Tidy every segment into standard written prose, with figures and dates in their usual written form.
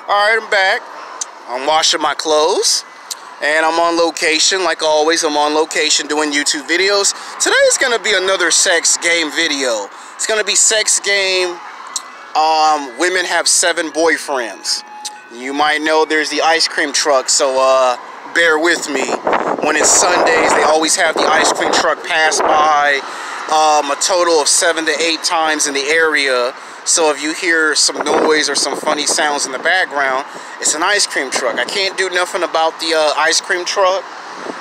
Alright, I'm back. I'm washing my clothes. And I'm on location, like always. I'm on location doing YouTube videos. Today is going to be another sex game video. It's going to be sex game, women have 7 boyfriends. You might know there's the ice cream truck, so bear with me. When it's Sundays, they always have the ice cream truck pass by a total of 7 to 8 times in the area. So if you hear some noise or some funny sounds in the background, it's an ice cream truck. I can't do nothing about the ice cream truck,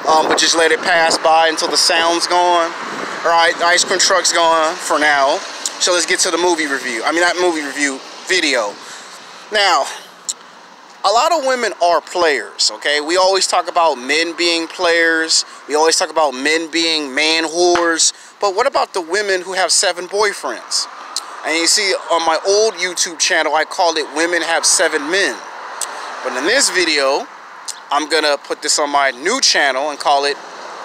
but just let it pass by until the sound's gone. Alright, the ice cream truck's gone for now. So let's get to the movie review. I mean, not movie review, video. Now, a lot of women are players, okay? We always talk about men being players. We always talk about men being man whores. But what about the women who have 7 boyfriends? And you see, on my old YouTube channel, I called it Women Have 7 Men. But in this video, I'm going to put this on my new channel and call it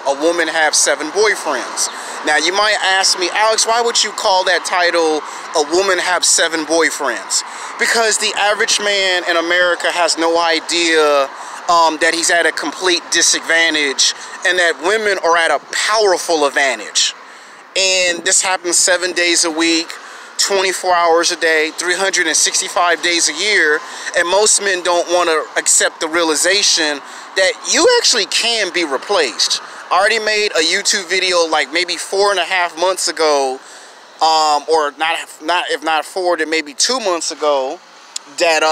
A Woman Have 7 Boyfriends. Now, you might ask me, Alex, why would you call that title A Woman Have 7 Boyfriends? Because the average man in America has no idea that he's at a complete disadvantage and that women are at a powerful advantage. And this happens 7 days a week, 24 hours a day, 365 days a year, and most men don't want to accept the realization that you actually can be replaced. I already made a YouTube video like maybe 4.5 months ago, or if not 4, then maybe 2 months ago, that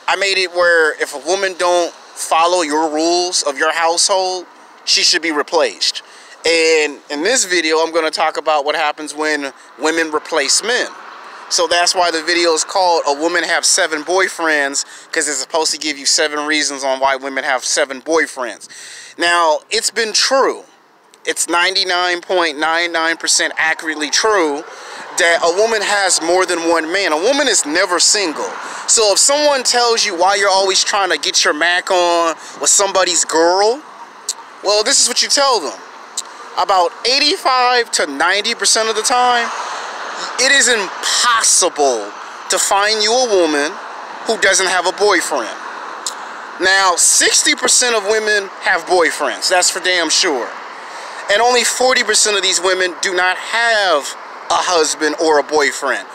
I made it where if a woman don't follow your rules of your household, she should be replaced. And in this video, I'm going to talk about what happens when women replace men. So that's why the video is called A Woman Have 7 Boyfriends, because it's supposed to give you 7 reasons on why women have 7 boyfriends. Now, it's been true. It's 99.99% accurately true that a woman has more than one man. A woman is never single. So if someone tells you why you're always trying to get your mac on with somebody's girl, well, this is what you tell them. About 85 to 90% of the time, it is impossible to find you a woman who doesn't have a boyfriend. Now, 60% of women have boyfriends, that's for damn sure. And only 40% of these women do not have a husband or a boyfriend.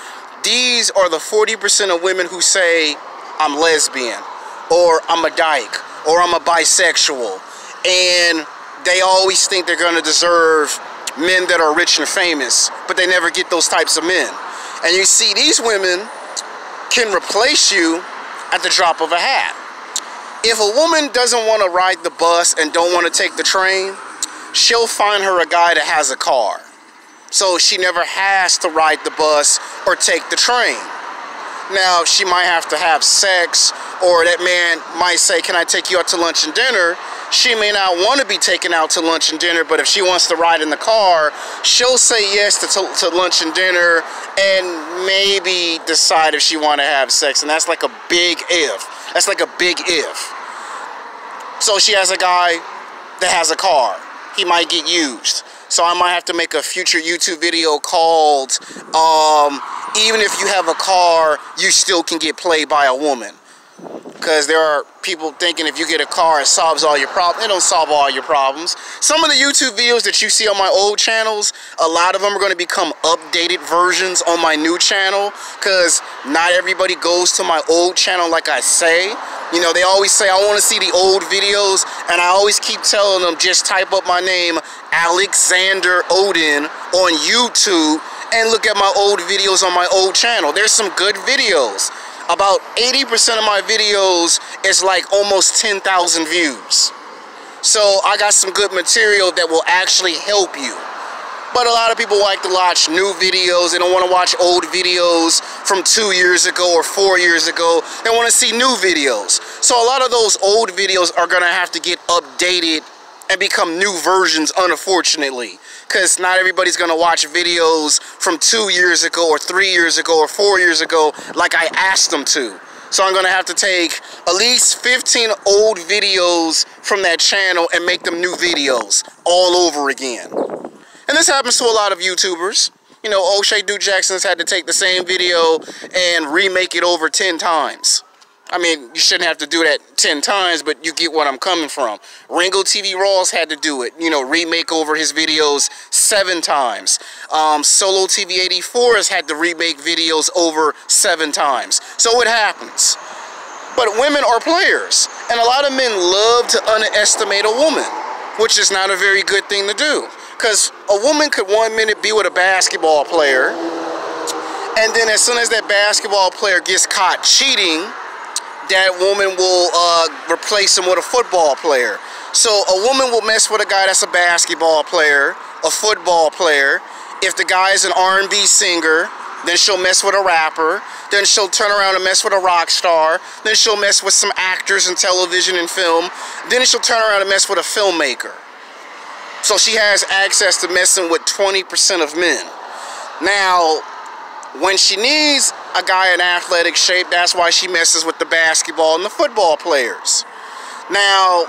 These are the 40% of women who say, I'm lesbian, or I'm a dyke, or I'm a bisexual. And they always think they're going to deserve men that are rich and famous, but they never get those types of men. And you see, these women can replace you at the drop of a hat. If a woman doesn't want to ride the bus and don't want to take the train, she'll find her a guy that has a car. So she never has to ride the bus or take the train. Now, she might have to have sex, or that man might say, can I take you out to lunch and dinner? She may not want to be taken out to lunch and dinner, but if she wants to ride in the car, she'll say yes to lunch and dinner and maybe decide if she want to have sex. And that's like a big if. That's like a big if. So she has a guy that has a car. He might get used. So I might have to make a future YouTube video called, even if you have a car, you still can get played by a woman. Because there are people thinking if you get a car, it solves all your problems. It don't solve all your problems. Some of the YouTube videos that you see on my old channels, a lot of them are going to become updated versions on my new channel. Because not everybody goes to my old channel like I say. You know, they always say, I want to see the old videos. And I always keep telling them, just type up my name, Alexander Odin, on YouTube. And look at my old videos on my old channel. There's some good videos. About 80% of my videos is like almost 10,000 views. So I got some good material that will actually help you. But a lot of people like to watch new videos. They don't want to watch old videos from 2 years ago or 4 years ago. They want to see new videos. So a lot of those old videos are going to have to get updated and become new versions, unfortunately. Because not everybody's going to watch videos from 2 years ago or 3 years ago or 4 years ago like I asked them to. So I'm going to have to take at least 15 old videos from that channel and make them new videos all over again. And this happens to a lot of YouTubers. You know, O'Shea Duke Jackson's had to take the same video and remake it over 10 times. I mean, you shouldn't have to do that 10 times, but you get what I'm coming from. Ringo TV Rawls had to do it, you know, remake over his videos 7 times. Solo TV 84 has had to remake videos over 7 times. So it happens. But women are players, and a lot of men love to underestimate a woman, which is not a very good thing to do. Because a woman could 1 minute be with a basketball player, and then as soon as that basketball player gets caught cheating, that woman will replace him with a football player. So a woman will mess with a guy that's a basketball player, a football player. If the guy is an R&B singer, then she'll mess with a rapper. Then she'll turn around and mess with a rock star. Then she'll mess with some actors in television and film. Then she'll turn around and mess with a filmmaker. So she has access to messing with 20% of men. Now, when she needs a guy in athletic shape, that's why she messes with the basketball and the football players. Now,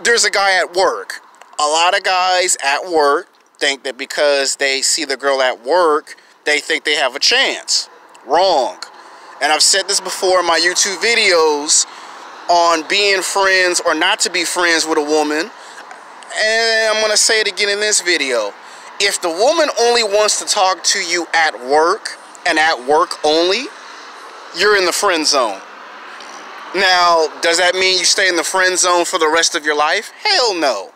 there's a guy at work. A lot of guys at work think that because they see the girl at work, they think they have a chance. Wrong. And I've said this before in my YouTube videos on being friends or not to be friends with a woman. And I'm going to say it again in this video. If the woman only wants to talk to you at work, and at work only, you're in the friend zone. Now, does that mean you stay in the friend zone for the rest of your life? Hell no.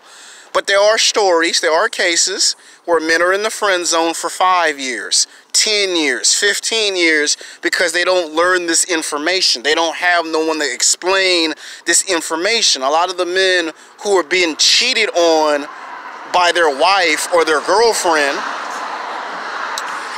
But there are stories, there are cases where men are in the friend zone for 5 years, 10 years, 15 years because they don't learn this information. They don't have no one to explain this information. A lot of the men who are being cheated on by their wife or their girlfriend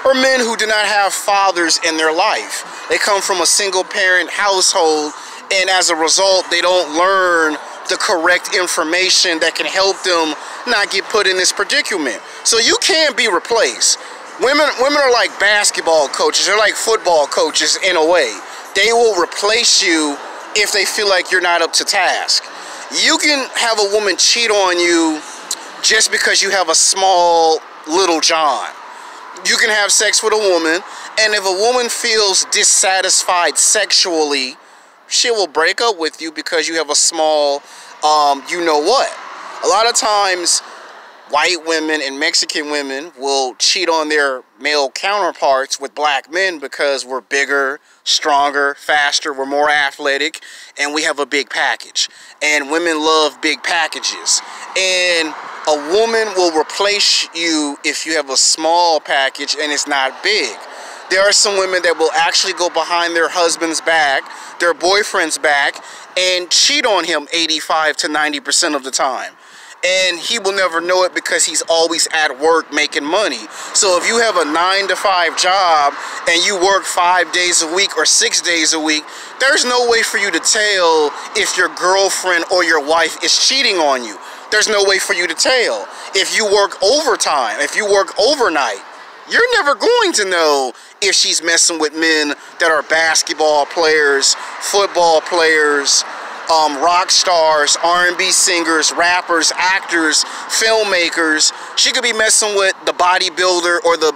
are men who do not have fathers in their life. They come from a single parent household, and as a result, they don't learn the correct information that can help them not get put in this predicament. So you can be replaced. Women are like basketball coaches. They're like football coaches in a way. They will replace you if they feel like you're not up to task. You can have a woman cheat on you just because you have a small little John. You can have sex with a woman, and if a woman feels dissatisfied sexually, she will break up with you because you have a small, you know what. A lot of times, white women and Mexican women will cheat on their male counterparts with black men because we're bigger, stronger, faster, we're more athletic, and we have a big package. And women love big packages. And a woman will replace you if you have a small package and it's not big. There are some women that will actually go behind their husband's back, their boyfriend's back, and cheat on him 85 to 90% of the time. And he will never know it because he's always at work making money. So if you have a 9-to-5 job and you work 5 days a week or 6 days a week, there's no way for you to tell if your girlfriend or your wife is cheating on you. There's no way for you to tell. If you work overtime, if you work overnight, you're never going to know if she's messing with men that are basketball players, football players, rock stars, R&B singers, rappers, actors, filmmakers. She could be messing with the bodybuilder or the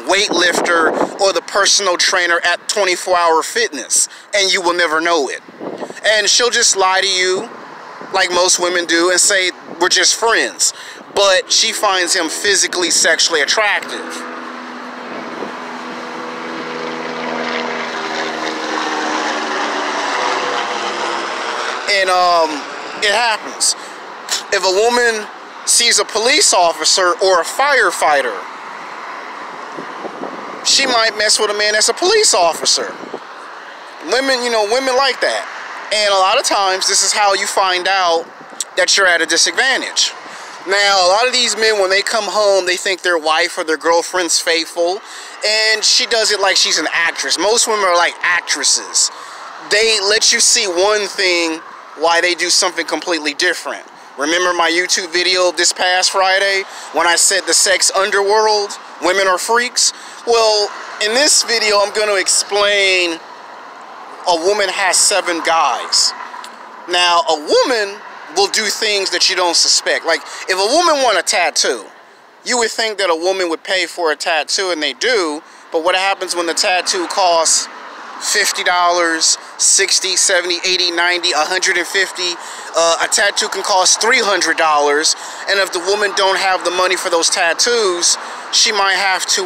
weightlifter or the personal trainer at 24-Hour Fitness, and you will never know it. And she'll just lie to you like most women do and say, we're just friends. But she finds him physically, sexually attractive. And it happens. If a woman sees a police officer or a firefighter, she might mess with a man that's a police officer. Women, you know, women like that. And a lot of times, this is how you find out that you're at a disadvantage. Now, a lot of these men, when they come home, they think their wife or their girlfriend's faithful, and she does it like she's an actress. Most women are like actresses. They let you see one thing why they do something completely different. Remember my YouTube video this past Friday when I said the sex underworld, women are freaks? Well, in this video, I'm going to explain a woman has 7 guys. Now, a woman will do things that you don't suspect. Like, if a woman want a tattoo, you would think that a woman would pay for a tattoo, and they do, but what happens when the tattoo costs $50, 60, 70, 80, 90, 150. A tattoo can cost $300, and if the woman don't have the money for those tattoos, she might have to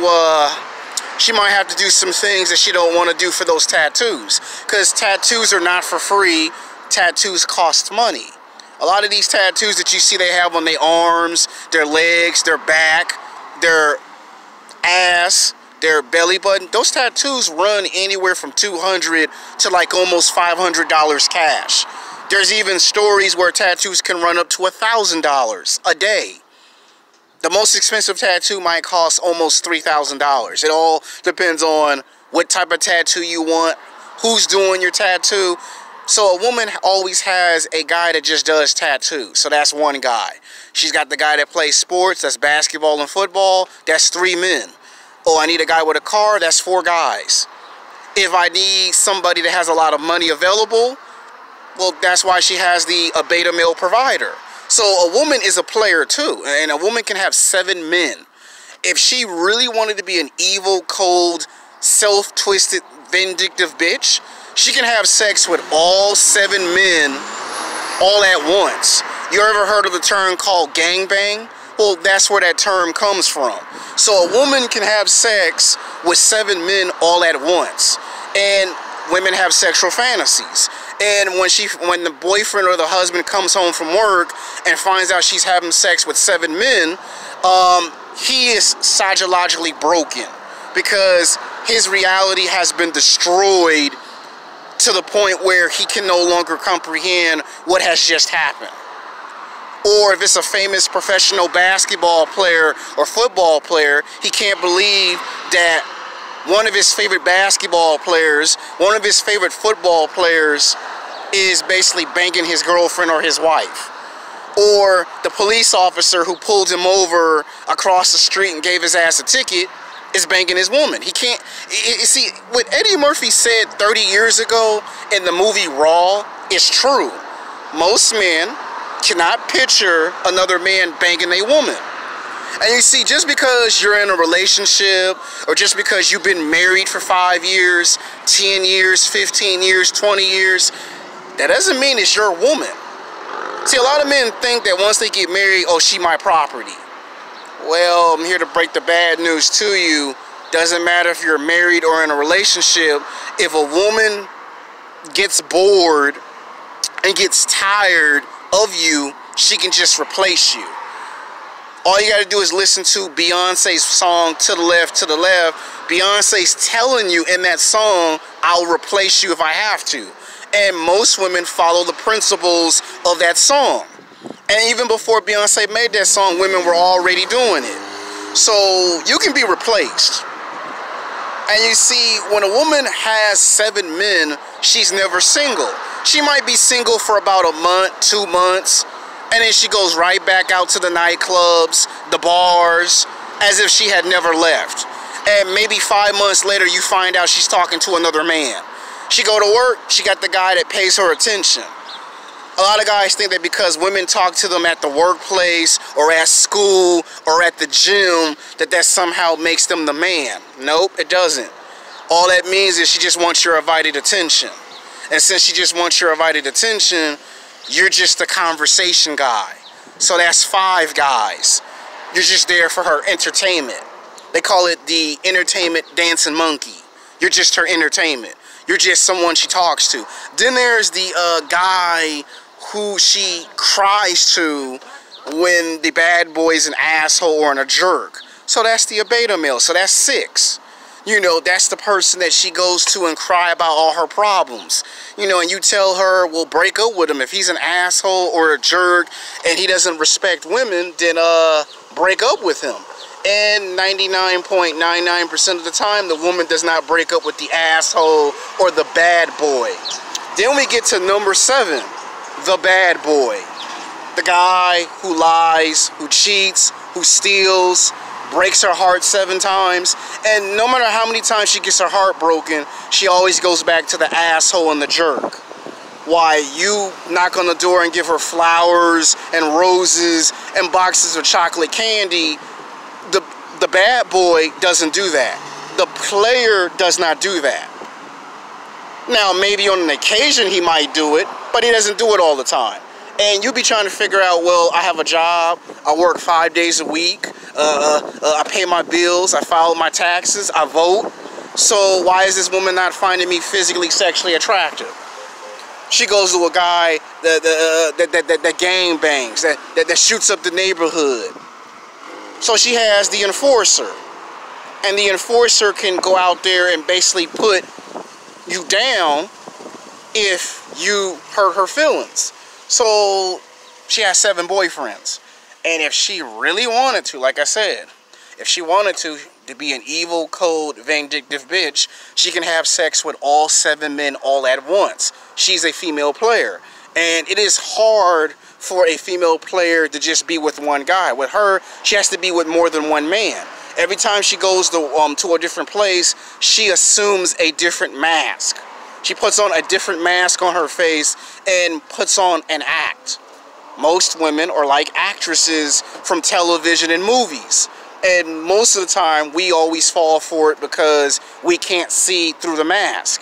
do some things that she don't want to do for those tattoos, because tattoos are not for free. Tattoos cost money. A lot of these tattoos that you see they have on their arms, their legs, their back, their ass, their belly button, those tattoos run anywhere from $200 to like almost $500 cash. There's even stories where tattoos can run up to $1,000 a day. The most expensive tattoo might cost almost $3,000. It all depends on what type of tattoo you want, who's doing your tattoo. So a woman always has a guy that just does tattoos. So that's one guy. She's got the guy that plays sports, that's basketball and football, that's 3 men. Oh, I need a guy with a car, that's 4 guys. If I need somebody that has a lot of money available, well, that's why she has a beta male provider. So a woman is a player too, and a woman can have 7 men. If she really wanted to be an evil, cold, self-twisted, vindictive bitch, she can have sex with all 7 men all at once. You ever heard of the term called gangbang? Well, that's where that term comes from. So a woman can have sex with 7 men all at once. And women have sexual fantasies. And when the boyfriend or the husband comes home from work and finds out she's having sex with 7 men, he is psychologically broken, because his reality has been destroyed to the point where he can no longer comprehend what has just happened. Or if it's a famous professional basketball player or football player, he can't believe that one of his favorite basketball players, one of his favorite football players is basically banging his girlfriend or his wife. Or the police officer who pulled him over across the street and gave his ass a ticket is banging his woman. He can't, you see, what Eddie Murphy said 30 years ago in the movie Raw is true. Most men cannot picture another man banging a woman. And you see, just because you're in a relationship, or just because you've been married for 5 years, 10 years, 15 years, 20 years, that doesn't mean it's your woman. See, a lot of men think that once they get married, oh, she my property. Well, I'm here to break the bad news to you. Doesn't matter if you're married or in a relationship. If a woman gets bored and gets tired of you, she can just replace you. All you got to do is listen to Beyonce's song, To the Left, To the Left. Beyonce's telling you in that song, I'll replace you if I have to. And most women follow the principles of that song. And even before Beyonce made that song, women were already doing it. So you can be replaced. And you see, when a woman has 7 men, she's never single. She might be single for about a month, 2 months, and then she goes right back out to the nightclubs, the bars, as if she had never left. And maybe 5 months later, you find out she's talking to another man. She go to work, she got the guy that pays her attention. A lot of guys think that because women talk to them at the workplace or at school or at the gym, that somehow makes them the man. Nope, it doesn't. All that means is she just wants your invited attention. And since she just wants your invited attention, you're just a conversation guy. So that's 5 guys. You're just there for her entertainment. They call it the entertainment dancing monkey. You're just her entertainment. You're just someone she talks to. Then there's the guy who she cries to when the bad boy's an asshole or a jerk. So that's the beta male. So that's 6. You know, that's the person that she goes to and cry about all her problems. You know, and you tell her, well, break up with him. If he's an asshole or a jerk and he doesn't respect women, then break up with him. And 99.99% of the time, the woman does not break up with the asshole or the bad boy. Then we get to number 7, the bad boy. The guy who lies, who cheats, who steals, breaks her heart 7 times. And no matter how many times she gets her heart broken, she always goes back to the asshole and the jerk. Why, you knock on the door and give her flowers and roses and boxes of chocolate candy. The bad boy doesn't do that. The player does not do that. Now, maybe on an occasion he might do it, but he doesn't do it all the time. And you'll be trying to figure out, well, I have a job, I work 5 days a week, I pay my bills, I file my taxes, I vote. So why is this woman not finding me physically, sexually attractive? She goes to a guy that gang bangs, that shoots up the neighborhood. So she has the enforcer. And the enforcer can go out there and basically put you down if you hurt her feelings. So she has 7 boyfriends. And if she really wanted to, like I said, if she wanted to be an evil, cold, vindictive bitch, she can have sex with all 7 men all at once. She's a female player. And it is hard for a female player to just be with one guy. With her, she has to be with more than one man. Every time she goes to a different place, she assumes a different mask. She puts on a different mask on her face and puts on an act. Most women are like actresses from television and movies. And most of the time, we always fall for it because we can't see through the mask.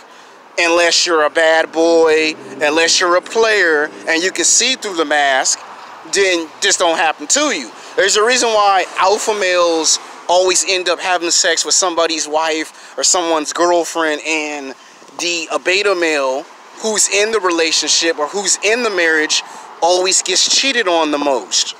Unless you're a bad boy, unless you're a player, and you can see through the mask, then this don't happen to you. There's a reason why alpha males always end up having sex with somebody's wife or someone's girlfriend, and a beta male who's in the relationship or who's in the marriage always gets cheated on the most.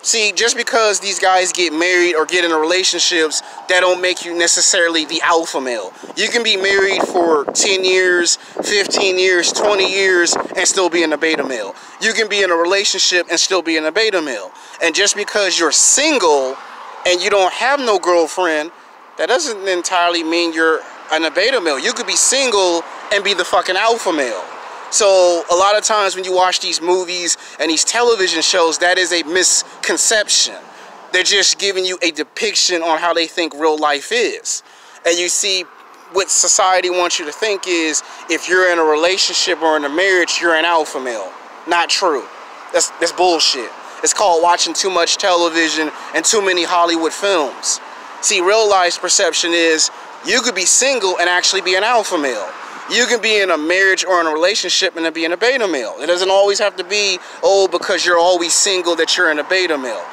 See, just because these guys get married or get into relationships, that don't make you necessarily the alpha male. You can be married for 10 years, 15 years, 20 years, and still be in a beta male. You can be in a relationship and still be in a beta male. And just because you're single and you don't have no girlfriend, that doesn't entirely mean you're a beta male. You could be single and be the fucking alpha male. So a lot of times when you watch these movies and these television shows, that is a misconception. They're just giving you a depiction on how they think real life is. And you see, what society wants you to think is, if you're in a relationship or in a marriage, you're an alpha male. Not true. That's bullshit. It's called watching too much television and too many Hollywood films. See, real life perception is, you could be single and actually be an alpha male. You can be in a marriage or in a relationship and be in a beta male. It doesn't always have to be, oh, because you're always single that you're in a beta male.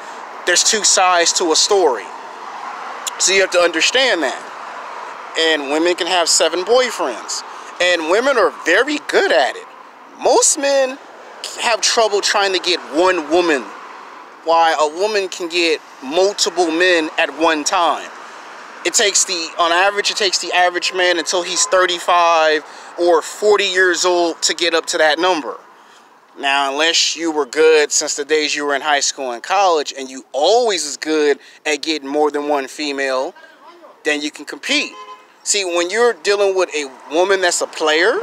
There's 2 sides to a story. So you have to understand that. And women can have 7 boyfriends. And women are very good at it. Most men have trouble trying to get one woman, while a woman can get multiple men at one time. On average, it takes the average man until he's 35 or 40 years old to get up to that number. Now, unless you were good since the days you were in high school and college, and you always was good at getting more than one female, then you can compete. See, when you're dealing with a woman that's a player,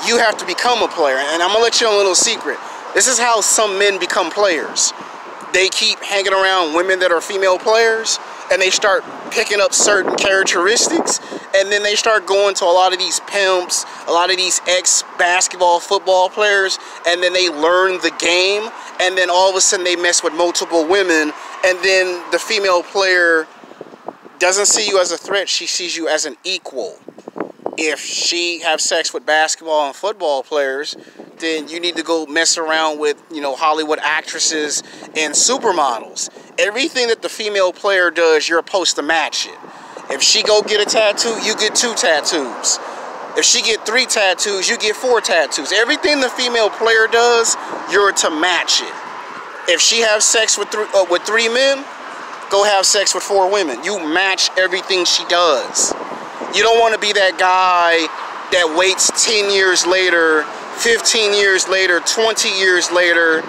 you have to become a player. And I'm going to let you in a little secret. This is how some men become players. They keep hanging around women that are female players, and they start picking up certain characteristics, and then they start going to a lot of these pimps, a lot of these ex-basketball, football players, and then they learn the game, and then all of a sudden they mess with multiple women, and then the female player doesn't see you as a threat, she sees you as an equal. If she have sex with basketball and football players, then you need to go mess around with, Hollywood actresses and supermodels. Everything that the female player does, you're supposed to match it. If she go get a tattoo, you get 2 tattoos. If she get 3 tattoos, you get 4 tattoos. Everything the female player does, you're to match it. If she have sex with 3 men, go have sex with 4 women. You match everything she does. You don't want to be that guy that waits 10 years later, 15 years later, 20 years later,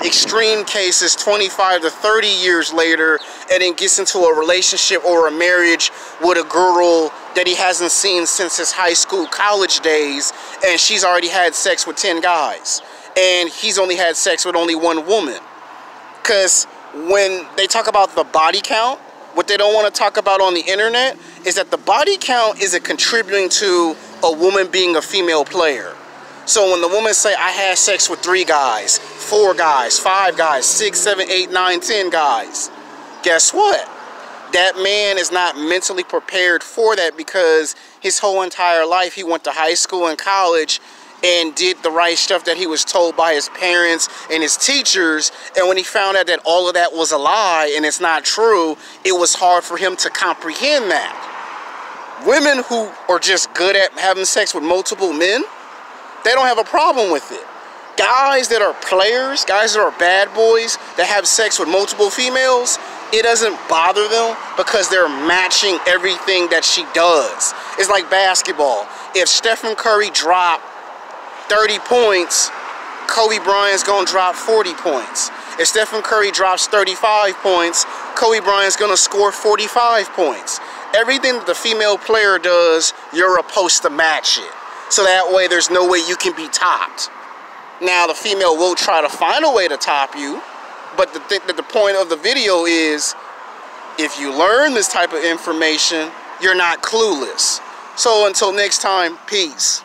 extreme cases 25 to 30 years later, and then gets into a relationship or a marriage with a girl that he hasn't seen since his high school, college days, and she's already had sex with 10 guys, and he's only had sex with only 1 woman. Because when they talk about the body count, what they don't want to talk about on the internet is that the body count isn't contributing to a woman being a female player. So when the woman say, I had sex with 3 guys, 4 guys, 5 guys, 6, 7, 8, 9, 10 guys, guess what? that man is not mentally prepared for that, because his whole entire life he went to high school and college and did the right stuff that he was told by his parents and his teachers. And when he found out that all of that was a lie and it's not true, it was hard for him to comprehend that. Women who are just good at having sex with multiple men, they don't have a problem with it. Guys that are players, guys that are bad boys that have sex with multiple females, it doesn't bother them because they're matching everything that she does. It's like basketball. If Stephen Curry dropped 30 points, Kobe Bryant's gonna drop 40 points. If Stephen Curry drops 35 points, Kobe Bryant's gonna score 45 points. Everything that the female player does, you're supposed to match it. So that way there's no way you can be topped. Now the female will try to find a way to top you, but the point of the video is, if you learn this type of information, you're not clueless. So until next time, peace.